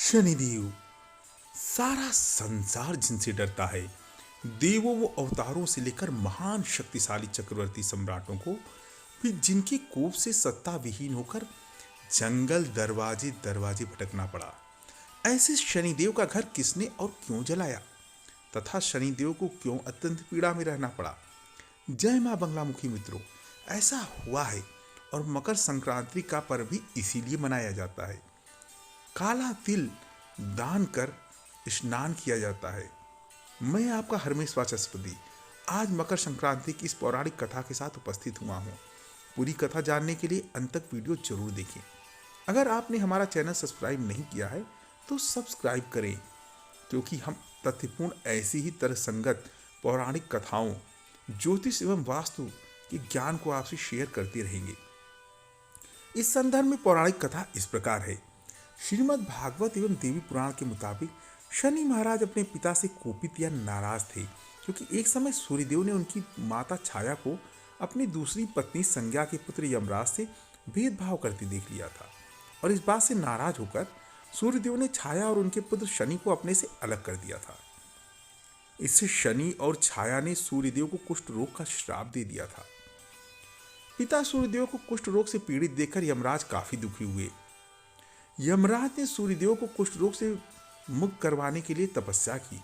शनिदेव, सारा संसार जिनसे डरता है। देवों व अवतारों से लेकर महान शक्तिशाली चक्रवर्ती सम्राटों को भी जिनके कोप से सत्ता विहीन होकर जंगल दरवाजे दरवाजे भटकना पड़ा। ऐसे शनिदेव का घर किसने और क्यों जलाया तथा शनिदेव को क्यों अत्यंत पीड़ा में रहना पड़ा। जय मां बंगलामुखी मित्रों, ऐसा हुआ है और मकर संक्रांति का पर्व भी इसीलिए मनाया जाता है। काला तिल दान कर स्नान किया जाता है। मैं आपका हरमेश वाचस्पति आज मकर संक्रांति की इस पौराणिक कथा के साथ उपस्थित हुआ हूँ। पूरी कथा जानने के लिए अंत तक वीडियो जरूर देखें। अगर आपने हमारा चैनल सब्सक्राइब नहीं किया है तो सब्सक्राइब करें, क्योंकि हम तथ्यपूर्ण ऐसी ही तरसंगत पौराणिक कथाओं, ज्योतिष एवं वास्तु के ज्ञान को आपसे शेयर करते रहेंगे। इस संदर्भ में पौराणिक कथा इस प्रकार है। श्रीमद् भागवत एवं देवी पुराण के मुताबिक शनि महाराज अपने पिता से कोपित या नाराज थे, क्योंकि एक समय सूर्यदेव ने उनकी माता छाया को अपनी दूसरी पत्नी संज्ञा के पुत्र यमराज से भेदभाव करते देख लिया था, और इस बात से नाराज होकर सूर्यदेव ने छाया और उनके पुत्र शनि को अपने से अलग कर दिया था। इससे शनि और छाया ने सूर्यदेव को कुष्ठ रोग का श्राप दे दिया था। पिता सूर्यदेव को कुष्ठ रोग से पीड़ित देखकर यमराज काफी दुखी हुए। यमराज ने सूर्यदेव को कुष्ठ रोग से मुक्त करवाने के लिए तपस्या की।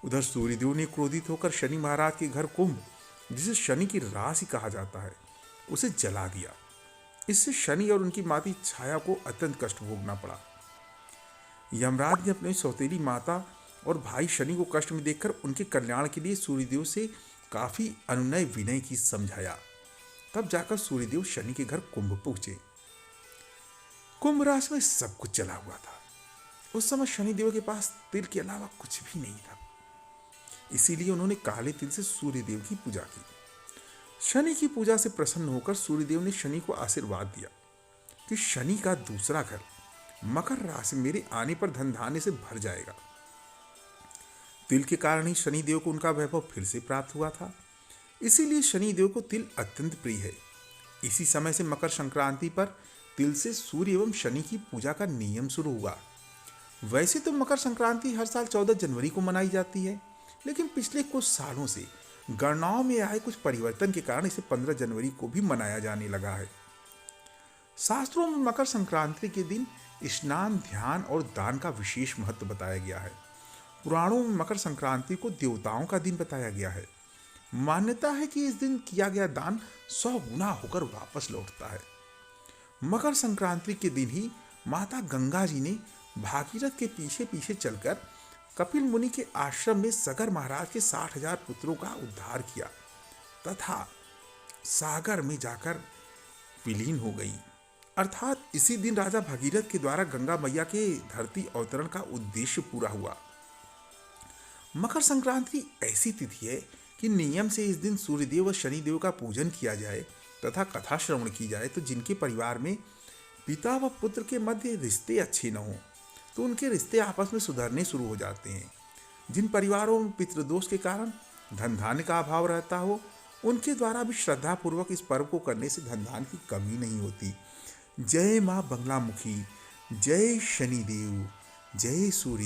उधर सूर्यदेव ने क्रोधित होकर शनि महाराज के घर कुंभ, जिसे शनि की राशि कहा जाता है, उसे जला दिया। इससे शनि और उनकी माता छाया को अत्यंत कष्ट भोगना पड़ा। यमराज ने अपनी सौतेली माता और भाई शनि को कष्ट में देखकर उनके कल्याण के लिए सूर्यदेव से काफी अनुनय विनय की समझाया। तब जाकर सूर्यदेव शनि के घर कुंभ पहुंचे। कुंभ राशि में सब कुछ जला हुआ था। उस समय शनिदेव के पास तिल के अलावा कुछ भी नहीं था, इसीलिए उन्होंने काले तिल से सूर्यदेव की पूजा की। शनि की पूजा से प्रसन्न होकर सूर्यदेव ने शनि को आशीर्वाद दिया कि शनि का दूसरा घर मकर राशि मेरे आने पर धन धान्य से भर जाएगा। तिल के कारण ही शनिदेव को उनका वैभव फिर से प्राप्त हुआ था, इसीलिए शनिदेव को तिल अत्यंत प्रिय है। इसी समय से मकर संक्रांति पर तिल से सूर्य एवं शनि की पूजा का नियम शुरू हुआ। वैसे तो मकर संक्रांति हर साल 14 जनवरी को मनाई जाती है, लेकिन पिछले कुछ सालों से गणनाओं में आए कुछ परिवर्तन के कारण इसे 15 जनवरी को भी मनाया जाने लगा है। शास्त्रों में मकर संक्रांति के दिन स्नान, ध्यान और दान का विशेष महत्व बताया गया है। पुराणों में मकर संक्रांति को देवताओं का दिन बताया गया है। मान्यता है कि इस दिन किया गया दान 100 गुना होकर वापस लौटता है। मकर संक्रांति के दिन ही माता गंगा जी ने भागीरथ के पीछे पीछे चलकर कपिल मुनि के आश्रम में सगर महाराज के 60,000 पुत्रों का उद्धार किया तथा सागर में जाकर विलीन हो गई। अर्थात इसी दिन राजा भागीरथ के द्वारा गंगा मैया के धरती अवतरण का उद्देश्य पूरा हुआ। मकर संक्रांति ऐसी तिथि है कि नियम से इस दिन सूर्यदेव व शनिदेव का पूजन किया जाए तथा कथा श्रवण की जाए तो जिनके परिवार में पिता व पुत्र के मध्य रिश्ते अच्छे न हों तो उनके रिश्ते आपस में सुधरने शुरू हो जाते हैं। जिन परिवारों में पितृदोष के कारण धन धान्य का अभाव रहता हो, उनके द्वारा भी श्रद्धा पूर्वक इस पर्व को करने से धन धान्य की कमी नहीं होती। जय मां बंगलामुखी, जय शनिदेव, जय सूर्य।